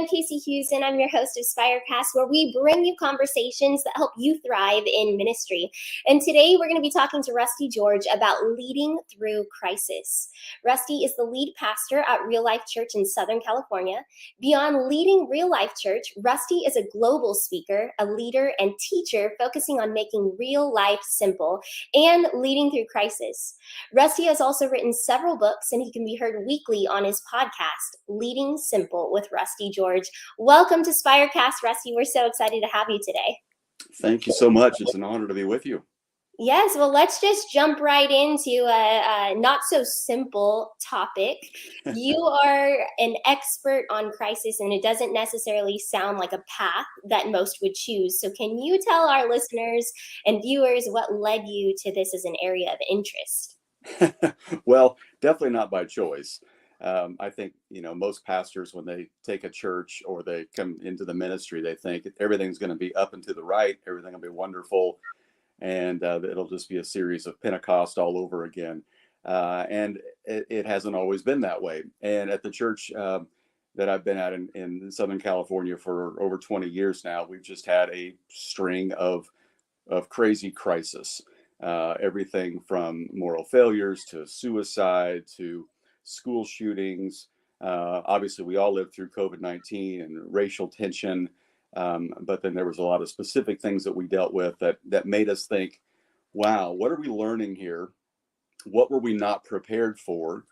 Casey Hughes, and I'm your host of Spirecast, where we bring you conversations that help you thrive in ministry. And today we're going to be talking to Rusty George about leading through crisis. Rusty is the lead pastor at Real Life Church in Southern California. Beyond leading Real Life Church, Rusty is a global speaker, a leader, and teacher focusing on making real life simple and leading through crisis. Rusty has also written several books, and he can be heard weekly on his podcast, Leading Simple with Rusty George. Welcome to Spirecast, Rusty. We're so excited to have you today. Thank you so much. It's an honor to be with you. Yes, well, let's just jump right into a not so simple topic. You are an expert on crisis, and it doesn't necessarily sound like a path that most would choose. So can you tell our listeners and viewers what led you to this as an area of interest? Well, definitely not by choice. I think, most pastors, when they take a church or they come into the ministry, they think everything's going to be up and to the right. Everything will be wonderful. And it'll just be a series of Pentecost all over again. And it hasn't always been that way. And at the church that I've been at in Southern California for over 20 years now, we've just had a string of crazy crisis. Everything from moral failures to suicide to school shootings. Obviously, we all lived through COVID-19 and racial tension. But then there was a lot of specific things that we dealt with that made us think, wow, what are we learning here? What were we not prepared for?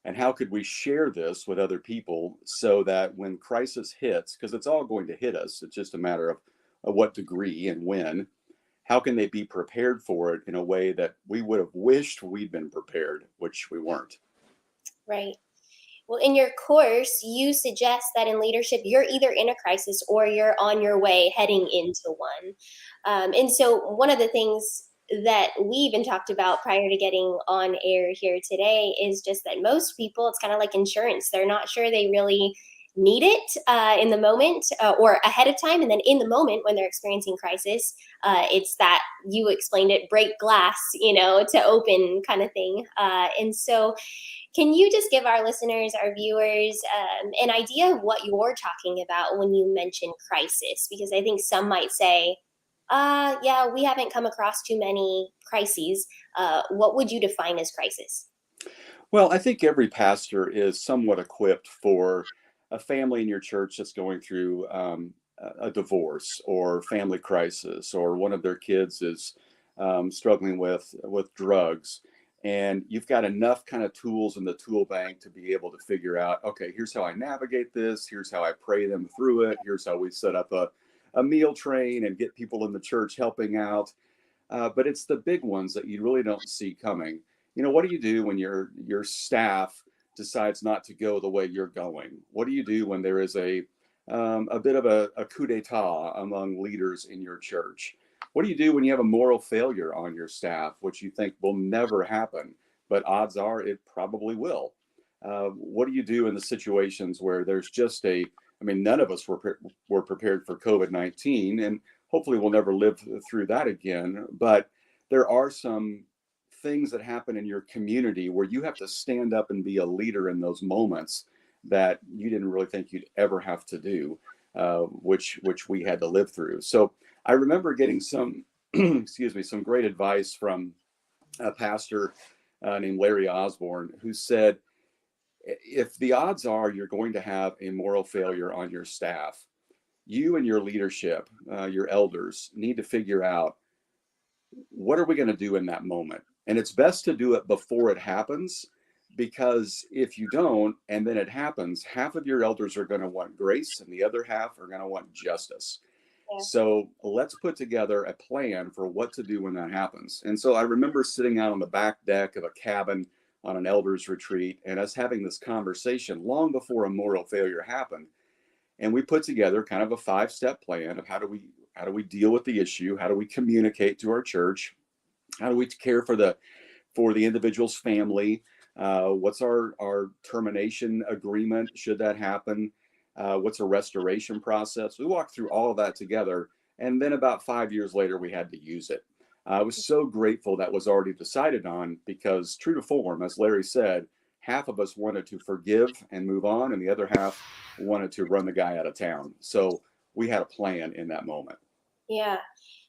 And how could we share this with other people so that when crisis hits, because it's all going to hit us, it's just a matter of what degree and when, how can they be prepared for it in a way that we would have wished we'd been prepared, which we weren't? Right. Well, in your course, you suggest that in leadership, you're either in a crisis or you're on your way heading into one. And so one of the things that we even talked about prior to getting on air here today is just that most people, it's kind of like insurance. They're not sure they really need it in the moment or ahead of time. And then in the moment when they're experiencing crisis, it's that you explained it, break glass, to open kind of thing. And so can you just give our listeners, our viewers, an idea of what you're talking about when you mention crisis? Because I think some might say, yeah, we haven't come across too many crises. What would you define as crisis? Well, I think every pastor is somewhat equipped for a family in your church that's going through a divorce or family crisis, or one of their kids is struggling with drugs. And you've got enough kind of tools in the tool bank to be able to figure out, okay, here's how I navigate this. Here's how I pray them through it. Here's how we set up a meal train and get people in the church helping out. But it's the big ones that you really don't see coming. What do you do when your staff decides not to go the way you're going? What do you do when there is a bit of a coup d'etat among leaders in your church? What do you do when you have a moral failure on your staff, which you think will never happen, but odds are it probably will? What do you do in the situations where there's just none of us were prepared for COVID-19, and hopefully we'll never live through that again. But there are some things that happen in your community where you have to stand up and be a leader in those moments that you didn't really think you'd ever have to do, which we had to live through. So I remember getting some, some great advice from a pastor named Larry Osborne, who said, if the odds are you're going to have a moral failure on your staff, you and your leadership, your elders, need to figure out, what are we going to do in that moment? And it's best to do it before it happens, because if you don't, and then it happens, half of your elders are going to want grace and the other half are going to want justice. Yeah. So let's put together a plan for what to do when that happens. And so I remember sitting out on the back deck of a cabin on an elders retreat and us having this conversation long before a moral failure happened. And we put together kind of a 5-step plan of how do we deal with the issue? How do we communicate to our church? How do we care for the individual's family? What's our termination agreement should that happen? What's a restoration process? We walked through all of that together. And then about 5 years later, we had to use it. I was so grateful that was already decided on, because true to form, as Larry said, half of us wanted to forgive and move on, and the other half wanted to run the guy out of town. So we had a plan in that moment. Yeah.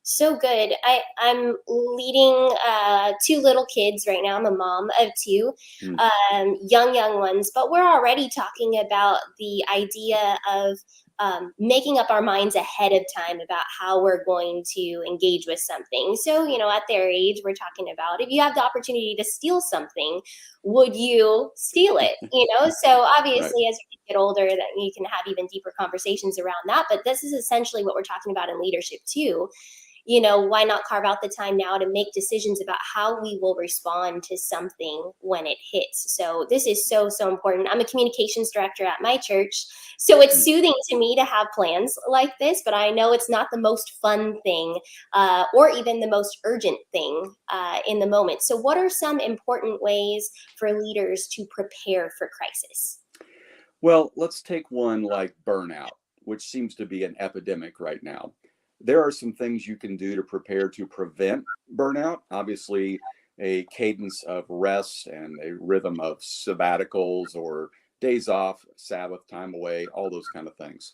So good. I'm leading two little kids right now. I'm a mom of two, Mm, young ones, but we're already talking about the idea of making up our minds ahead of time about how we're going to engage with something. So, at their age, we're talking about if you have the opportunity to steal something, would you steal it? So right. obviously, as you get older, that you can have even deeper conversations around that. But this is essentially what we're talking about in leadership too. Why not carve out the time now to make decisions about how we will respond to something when it hits? So this is so, so important. I'm a communications director at my church. So it's Mm. soothing to me to have plans like this, but I know it's not the most fun thing or even the most urgent thing in the moment. So, what are some important ways for leaders to prepare for crisis? Well, let's take one like burnout, which seems to be an epidemic right now. There are some things you can do to prepare to prevent burnout. Obviously, a cadence of rest and a rhythm of sabbaticals or days off, Sabbath time away, all those kind of things.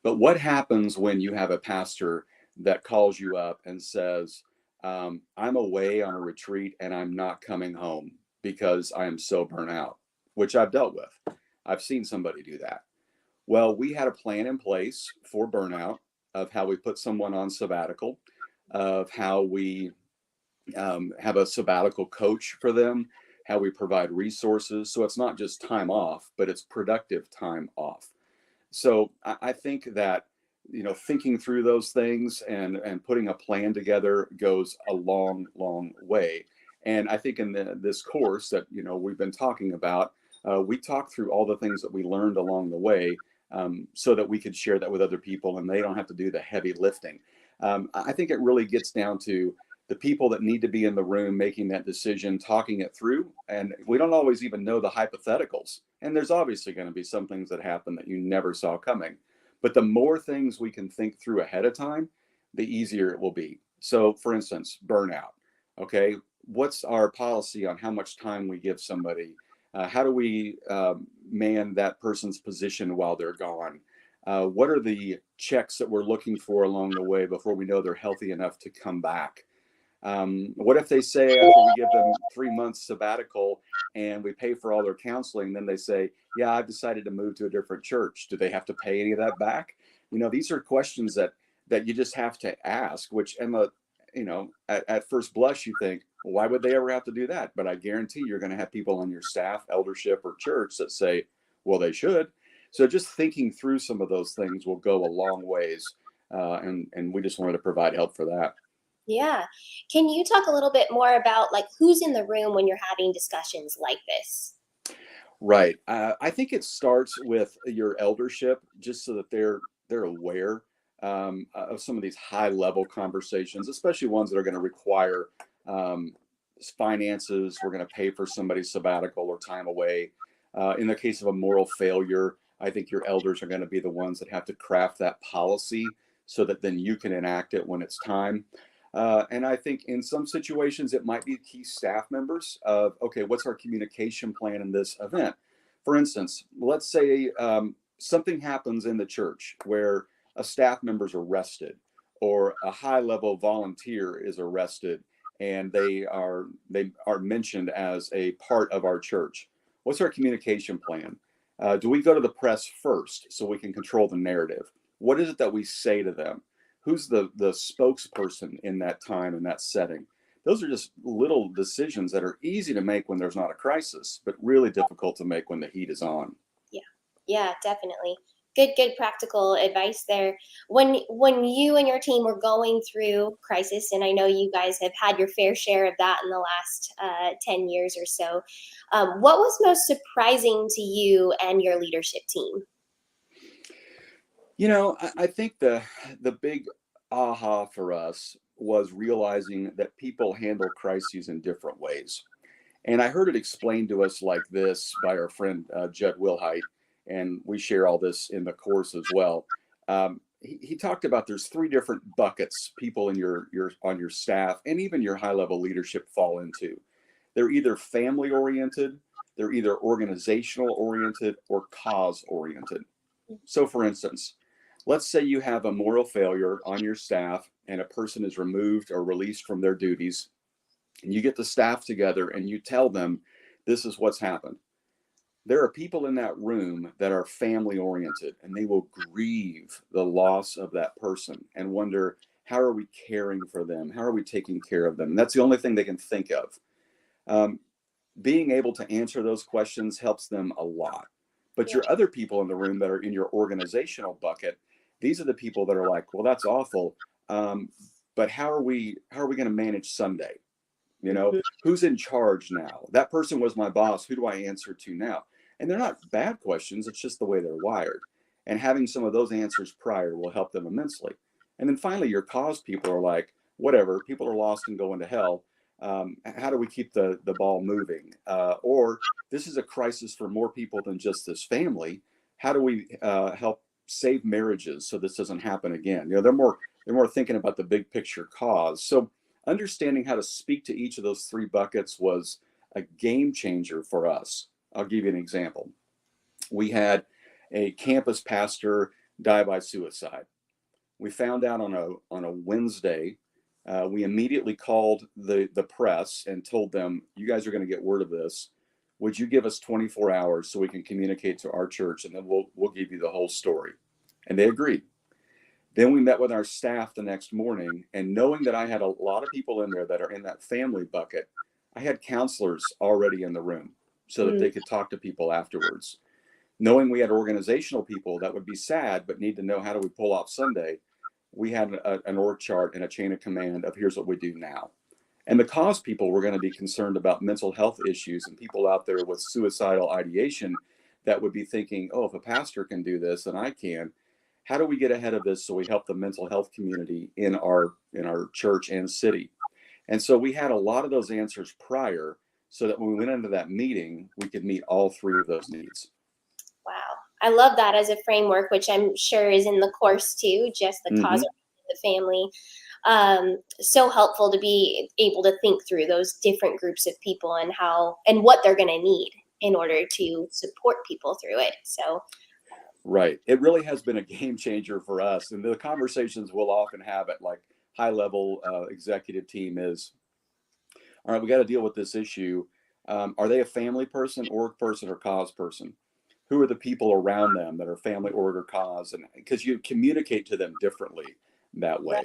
But what happens when you have a pastor that calls you up and says, I'm away on a retreat and I'm not coming home because I am so burnt out, which I've dealt with. I've seen somebody do that. Well, we had a plan in place for burnout of how we put someone on sabbatical, of how we have a sabbatical coach for them, how we provide resources. So it's not just time off, but it's productive time off. So I think that thinking through those things and putting a plan together goes a long way. And I think in this course that we've been talking about, we talked through all the things that we learned along the way, so that we could share that with other people and they don't have to do the heavy lifting. I think it really gets down to the people that need to be in the room making that decision, talking it through. And we don't always even know the hypotheticals. And there's obviously going to be some things that happen that you never saw coming. But the more things we can think through ahead of time, the easier it will be. So, for instance, burnout. Okay. What's our policy on how much time we give somebody? How do we man that person's position while they're gone? What are the checks that we're looking for along the way before we know they're healthy enough to come back? What if they say after we give them 3 months sabbatical and we pay for all their counseling, then they say, "Yeah, I've decided to move to a different church." Do they have to pay any of that back? These are questions that you just have to ask. Which Emma, at first blush, you think, well, why would they ever have to do that? But I guarantee you're going to have people on your staff, eldership, or church that say, "Well, they should." So just thinking through some of those things will go a long ways, and we just wanted to provide help for that. Yeah. Can you talk a little bit more about like who's in the room when you're having discussions like this? Right. I think it starts with your eldership, just so that they're aware of some of these high level conversations, especially ones that are going to require um, finances. We're going to pay for somebody's sabbatical or time away. In the case of a moral failure, I think your elders are going to be the ones that have to craft that policy so that then you can enact it when it's time. And I think in some situations, it might be key staff members of, okay, what's our communication plan in this event? For instance, let's say something happens in the church where a staff member is arrested or a high level volunteer is arrested and they are mentioned as a part of our church. What's our communication plan? Do we go to the press first so we can control the narrative? What is it that we say to them? Who's the spokesperson in that time and that setting? Those are just little decisions that are easy to make when there's not a crisis, but really difficult to make when the heat is on. Yeah. Yeah, definitely. Good practical advice there. When you and your team were going through crisis, and I know you guys have had your fair share of that in the last 10 years or so, what was most surprising to you and your leadership team? I think the big aha for us was realizing that people handle crises in different ways. And I heard it explained to us like this by our friend Judd Wilhite, and we share all this in the course as well. He talked about there's three different buckets people in your on your staff and even your high level leadership fall into. They're either family oriented, They're either organizational oriented or cause oriented. So, for instance, let's say you have a moral failure on your staff and a person is removed or released from their duties, and you get the staff together and you tell them this is what's happened. There are people in that room that are family oriented and they will grieve the loss of that person and wonder, how are we caring for them? How are we taking care of them? And that's the only thing they can think of. Um, Being able to answer those questions helps them a lot. But Yeah. your other people in the room that are in your organizational bucket, these are the people that are like, well, that's awful. Um, but how are we going to manage Sunday? You know, Mhm. who's in charge now? That person was my boss. Who do I answer to now? And they're not bad questions. It's just the way they're wired. And having some of those answers prior will help them immensely. And then finally, your cause people are like, whatever, people are lost and going to hell. How do we keep the ball moving? Or this is a crisis for more people than just this family. How do we help save marriages so this doesn't happen again? You know, they're more thinking about the big picture cause. So understanding how to speak to each of those three buckets was a game changer for us. I'll give you an example. We had a campus pastor die by suicide. We found out on a Wednesday. We immediately called the press and told them, "You guys are going to get word of this. Would you give us 24 hours so we can communicate to our church, and then we'll give you the whole story?" And they agreed. Then we met with our staff the next morning, and knowing that I had a lot of people in there that are in that family bucket, I had counselors already in the room so that Mm. they could talk to people afterwards. Knowing we had organizational people that would be sad but need to know, how do we pull off Sunday, we had an org chart and a chain of command of here's what we do now. And the cause people were going to be concerned about mental health issues and people out there with suicidal ideation that would be thinking, oh, if a pastor can do this, then I can. How do we get ahead of this so we help the mental health community in our church and city? And so we had a lot of those answers prior, so that when we went into that meeting, we could meet all three of those needs. Wow. I love that as a framework, which I'm sure is in the course too, just the cause Mm-hmm. of the family. So helpful to be able to think through those different groups of people and how and what they're going to need in order to support people through it. So, Right. It really has been a game changer for us. And the conversations we'll often have at like high level executive team is, all right, we got to deal with this issue. Are they a family person, org person, or cause person? Who are the people around them that are family, org, or cause? And because you communicate to them differently that right. way.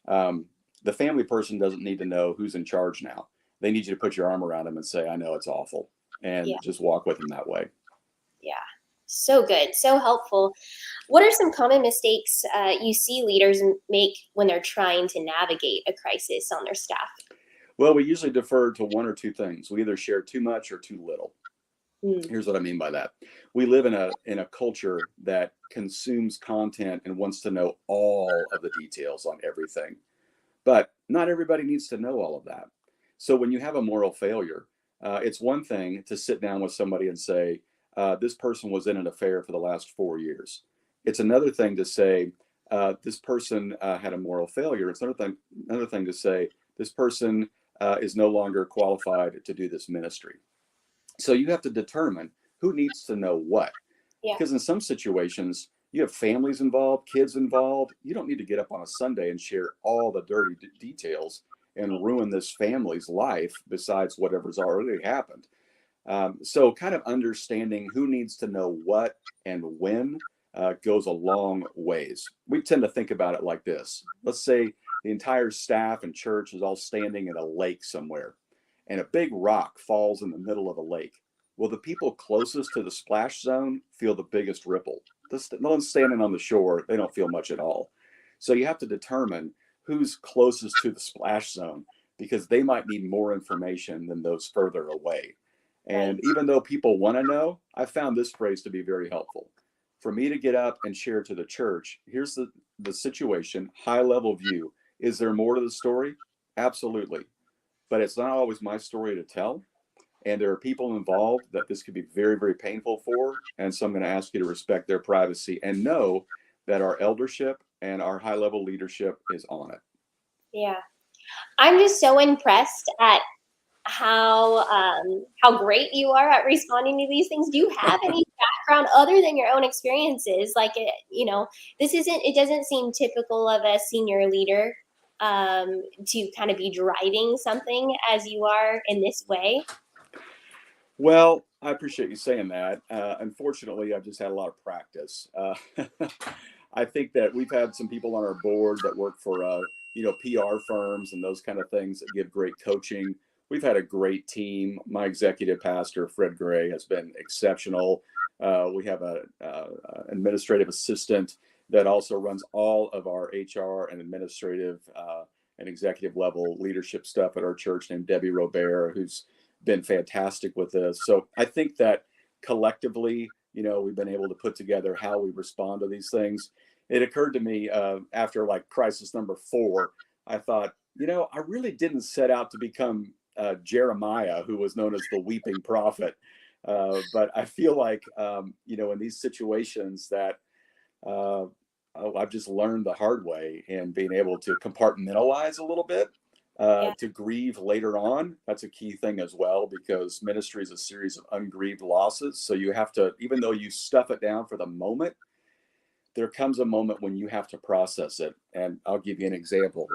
Um, the family person doesn't need to know who's in charge now. They need you to put your arm around them and say, I know it's awful, Yeah. and just walk with them that way. Yeah. So good. So helpful. What are some common mistakes you see leaders make when they're trying to navigate a crisis on their staff? Well, we usually defer to one or two things. We either share too much or too little. Mm. Here's what I mean by that. We live in a culture that consumes content and wants to know all of the details on everything. But not everybody needs to know all of that. So when you have a moral failure, it's one thing to sit down with somebody and say, this person was in an affair for the last 4 years. It's another thing to say, this person had a moral failure. It's another thing to say, this person is no longer qualified to do this ministry. So you have to determine who needs to know what. Yeah. Because in some situations, you have families involved, kids involved. You don't need to get up on a Sunday and share all the dirty details and ruin this family's life besides whatever's already happened. So, kind of understanding who needs to know what and when goes a long ways. We tend to think about it like this. Let's say the entire staff and church is all standing at a lake somewhere, and a big rock falls in the middle of the lake. Well, the people closest to the splash zone feel the biggest ripple. No one's standing on the shore, they don't feel much at all. So, you have to determine who's closest to the splash zone because they might need more information than those further away. Right. And even though people want to know, I found this phrase to be very helpful. For me to get up and share to the church, here's the situation, high level view. Is there more to the story? Absolutely. But it's not always my story to tell. And there are people involved that this could be very, very painful for. And so I'm going to ask you to respect their privacy and know that our eldership and our high level leadership is on it. Yeah. I'm just so impressed at how great you are at responding to these things. Do you have any background other than your own experiences? Like, it doesn't seem typical of a senior leader to kind of be driving something as you are in this way. Well, I appreciate you saying that. Unfortunately, I've just had a lot of practice. I think that we've had some people on our board that work for, PR firms and those kind of things that give great coaching. We've had a great team. My executive pastor, Fred Gray, has been exceptional. We have a administrative assistant that also runs all of our HR and administrative and executive level leadership stuff at our church, named Debbie Robert, who's been fantastic with this. So I think that collectively, we've been able to put together how we respond to these things. It occurred to me after like crisis number 4, I thought, I really didn't set out to become Jeremiah, who was known as the weeping prophet. But I feel like, in these situations that I've just learned the hard way, and being able to compartmentalize a little bit Yeah. to grieve later on. That's a key thing as well, because ministry is a series of ungrieved losses. So you have to, even though you stuff it down for the moment, there comes a moment when you have to process it. And I'll give you an example.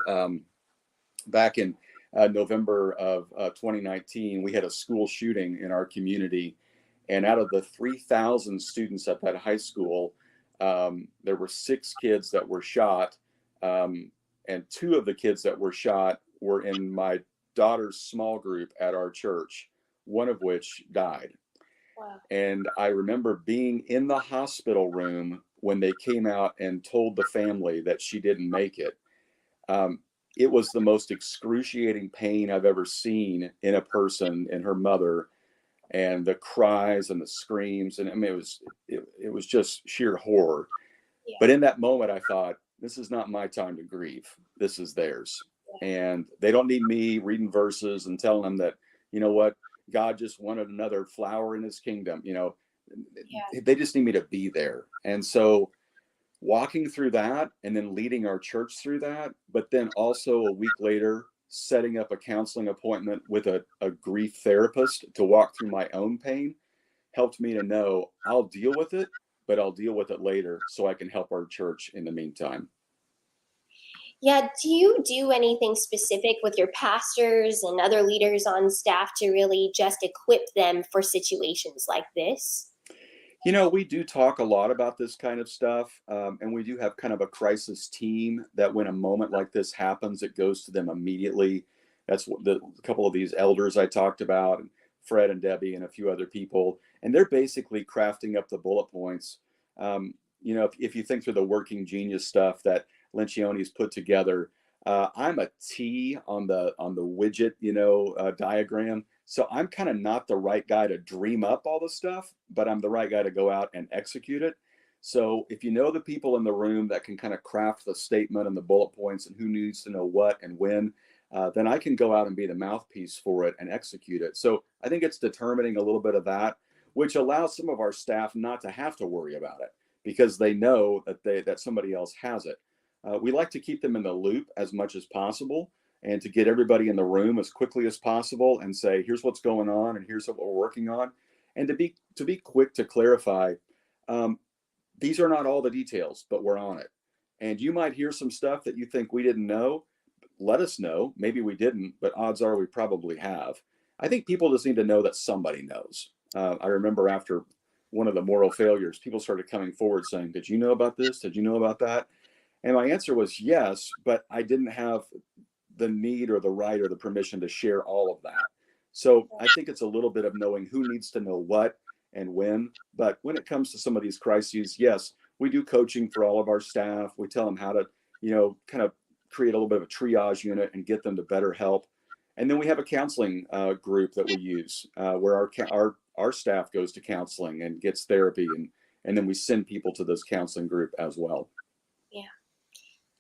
Back in November of 2019, we had a school shooting in our community. And out of the 3,000 students at that high school, there were 6 kids that were shot. And 2 of the kids that were shot were in my daughter's small group at our church, one of which died. Wow. And I remember being in the hospital room when they came out and told the family that she didn't make it. Um, it was the most excruciating pain I've ever seen in a person, in her mother, and the cries and the screams. And I mean, it was just sheer horror. Yeah. But in that moment, I thought, this is not my time to grieve. This is theirs. And they don't need me reading verses and telling them that, you know what, God just wanted another flower in his kingdom. Yeah. They just need me to be there. And so walking through that and then leading our church through that, but then also a week later, setting up a counseling appointment with a grief therapist to walk through my own pain helped me to know I'll deal with it, but I'll deal with it later so I can help our church in the meantime. Yeah. Do you do anything specific with your pastors and other leaders on staff to really just equip them for situations like this? We do talk a lot about this kind of stuff, and we do have kind of a crisis team that when a moment like this happens, it goes to them immediately. That's what a couple of these elders I talked about, and Fred and Debbie and a few other people, and they're basically crafting up the bullet points. If you think through the working genius stuff that Lencioni's put together, I'm a T on the widget, diagram. So I'm kind of not the right guy to dream up all the stuff, but I'm the right guy to go out and execute it. So if you know the people in the room that can kind of craft the statement and the bullet points and who needs to know what and when, then I can go out and be the mouthpiece for it and execute it. So I think it's determining a little bit of that, which allows some of our staff not to have to worry about it because they know that somebody else has it. We like to keep them in the loop as much as possible, and to get everybody in the room as quickly as possible and say, here's what's going on and here's what we're working on. And to be quick to clarify, um, these are not all the details, but we're on it. And you might hear some stuff that you think we didn't know. Let us know. Maybe we didn't, but odds are we probably have. I think people just need to know that somebody knows. I remember after one of the moral failures, people started coming forward saying, did you know about this? Did you know about that? And my answer was yes, but I didn't have the need or the right or the permission to share all of that. So I think it's a little bit of knowing who needs to know what and when. But when it comes to some of these crises, yes, we do coaching for all of our staff. We tell them how to, kind of create a little bit of a triage unit and get them to better help. And then we have a counseling group that we use where our staff goes to counseling and gets therapy, and then we send people to this counseling group as well. Yeah.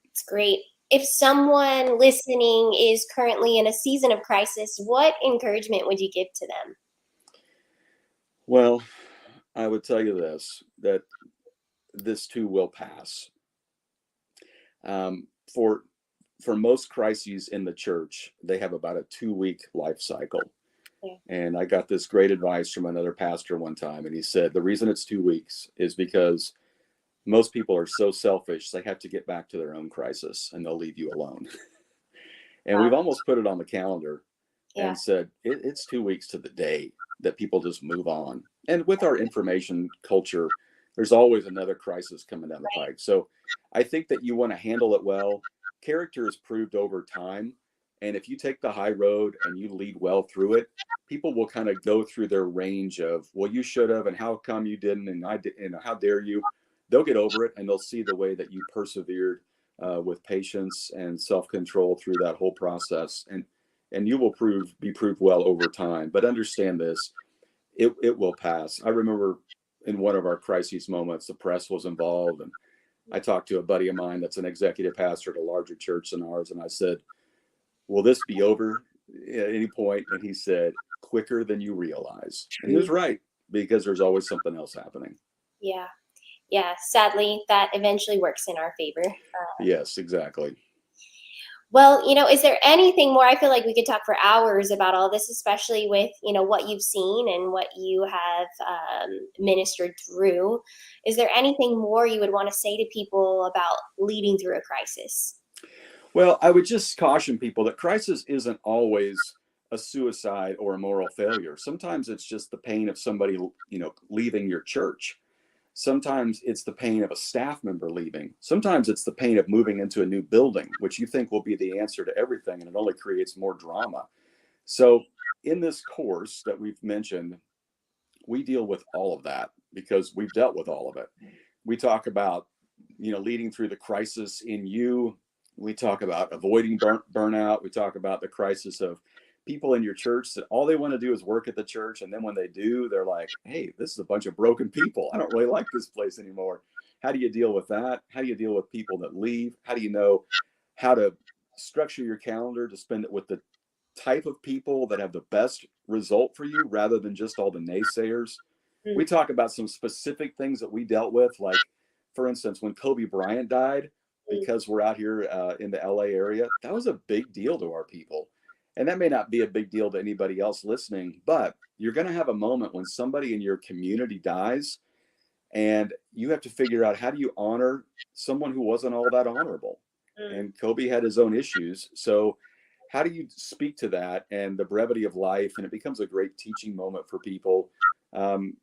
It's great. If someone listening is currently in a season of crisis, what encouragement would you give to them? Well, I would tell you this, that this too will pass. Um, for for most crises in the church, they have about a 2-week life cycle. Yeah. And I got this great advice from another pastor one time. And he said, the reason it's 2 weeks is because most people are so selfish, they have to get back to their own crisis and they'll leave you alone. And we've almost put it on the calendar Yeah. and said it's 2 weeks to the day that people just move on. And with our information culture, there's always another crisis coming down the Right. pike. So I think that you want to handle it well. Character is proved over time. And if you take the high road and you lead well through it, people will kind of go through their range of, well, you should have, and how come you didn't, and I did, and how dare you? They'll get over it, and they'll see the way that you persevered with patience and self-control through that whole process, and you will be proved well over time. But understand this: it will pass. I remember in one of our crises moments, the press was involved, and I talked to a buddy of mine that's an executive pastor at a larger church than ours, and I said, "Will this be over at any point?" And he said, "Quicker than you realize." And he True. was right, because there's always something else happening. Yeah. Yeah. Sadly, that eventually works in our favor. Yes, exactly. Well, is there anything more? I feel like we could talk for hours about all this, especially with, what you've seen and what you have ministered through. Is there anything more you would want to say to people about leading through a crisis? Well, I would just caution people that crisis isn't always a suicide or a moral failure. Sometimes it's just the pain of somebody, leaving your church. Sometimes it's the pain of a staff member leaving. Sometimes it's the pain of moving into a new building, which you think will be the answer to everything, and it only creates more drama. So, in this course that we've mentioned, we deal with all of that because we've dealt with all of it. We talk about, leading through the crisis in you. We talk about avoiding burnout. We talk about the crisis of people in your church that all they want to do is work at the church. And then when they do, they're like, hey, this is a bunch of broken people. I don't really like this place anymore. How do you deal with that? How do you deal with people that leave? How do you know how to structure your calendar to spend it with the type of people that have the best result for you rather than just all the naysayers? We Mm, talk about some specific things that we dealt with, like, for instance, when Kobe Bryant died, mm, because we're out here in the LA area, that was a big deal to our people. And that may not be a big deal to anybody else listening, but you're going to have a moment when somebody in your community dies, and you have to figure out, how do you honor someone who wasn't all that honorable? mm. And Kobe had his own issues. So, how do you speak to that and the brevity of life? And it becomes a great teaching moment for people.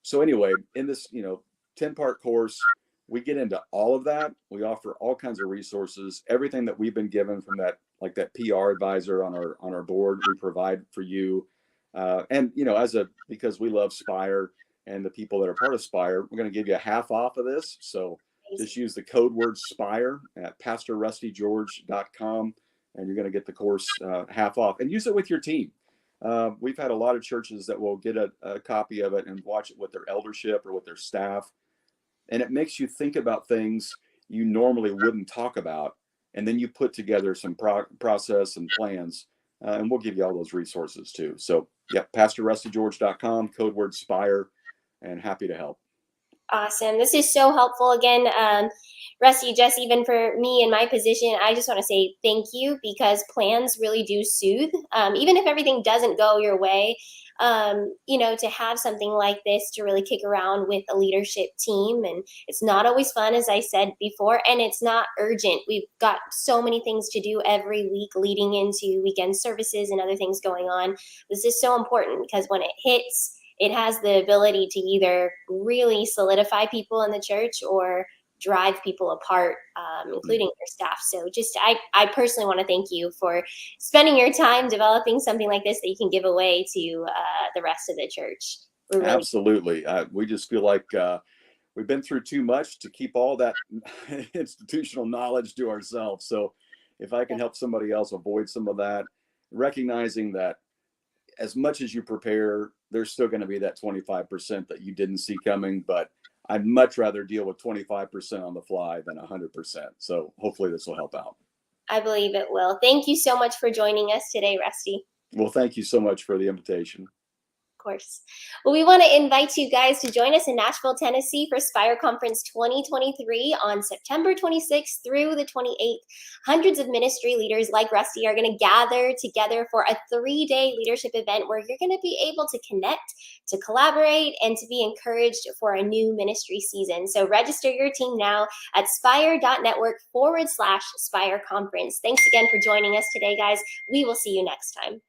So, anyway, in this, 10-part course, we get into all of that. We offer all kinds of resources, everything that we've been given from that, like that PR advisor on our board, we provide for you. And because we love Spire and the people that are part of Spire, we're going to give you a half off of this. So Amazing. just use the code word Spire at pastorrustygeorge.com, and you're going to get the course half off, and use it with your team. We've had a lot of churches that will get a copy of it and watch it with their eldership or with their staff. And it makes you think about things you normally wouldn't talk about. And then you put together some process and plans, and we'll give you all those resources too. So, yeah, pastorrustygeorge.com, code word Spire, and happy to help. Awesome. This is so helpful. Again, Rusty, just even for me in my position, I just want to say thank you, because plans really do soothe. Even if everything doesn't go your way, to have something like this to really kick around with a leadership team. And it's not always fun, as I said before, and it's not urgent. We've got so many things to do every week leading into weekend services and other things going on. This is so important, because when it hits, it has the ability to either really solidify people in the church or drive people apart, including your staff. So I personally want to thank you for spending your time developing something like this that you can give away to the rest of the church. We're really Absolutely. We just feel like we've been through too much to keep all that institutional knowledge to ourselves. So, if I can help somebody else avoid some of that, recognizing that as much as you prepare, there's still going to be that 25% that you didn't see coming. But I'd much rather deal with 25% on the fly than 100%. So hopefully this will help out. I believe it will. Thank you so much for joining us today, Rusty. Well, thank you so much for the invitation. Of course. course. Well, we want to invite you guys to join us in Nashville, Tennessee for Spire Conference 2023 on September 26th through the 28th. Hundreds of ministry leaders like Rusty are going to gather together for a 3-day leadership event where you're going to be able to connect, to collaborate, and to be encouraged for a new ministry season. So register your team now at spire.network/Spire Conference. Thanks again for joining us today, guys. We will see you next time.